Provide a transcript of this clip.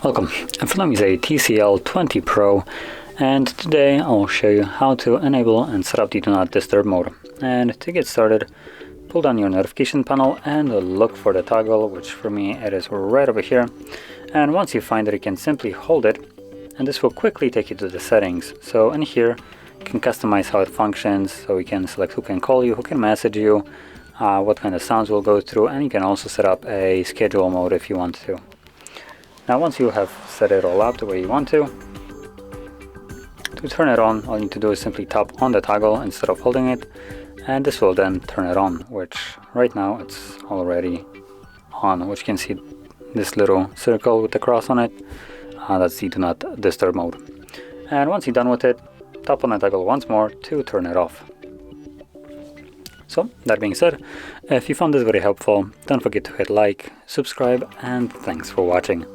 Welcome, in front of me is a TCL 20 Pro, and today I'll show you how to enable and set up the Do Not Disturb mode. And to get started, pull down your notification panel and look for the toggle, which for me it is right over here. And once you find it, you can simply hold it, and this will quickly take you to the settings. So in here, you can customize how it functions, so you can select who can call you, who can message you, what kind of sounds will go through, and you can also set up a schedule mode if you want to. Now once you have set it all up the way you want to turn it on, all you need to do is simply tap on the toggle instead of holding it, and this will then turn it on, which right now it's already on, which you can see this little circle with the cross on it. That's the Do Not Disturb mode. And once you're done with it, tap on the toggle once more to turn it off. So, that being said, if you found this very helpful, don't forget to hit like, subscribe, and thanks for watching.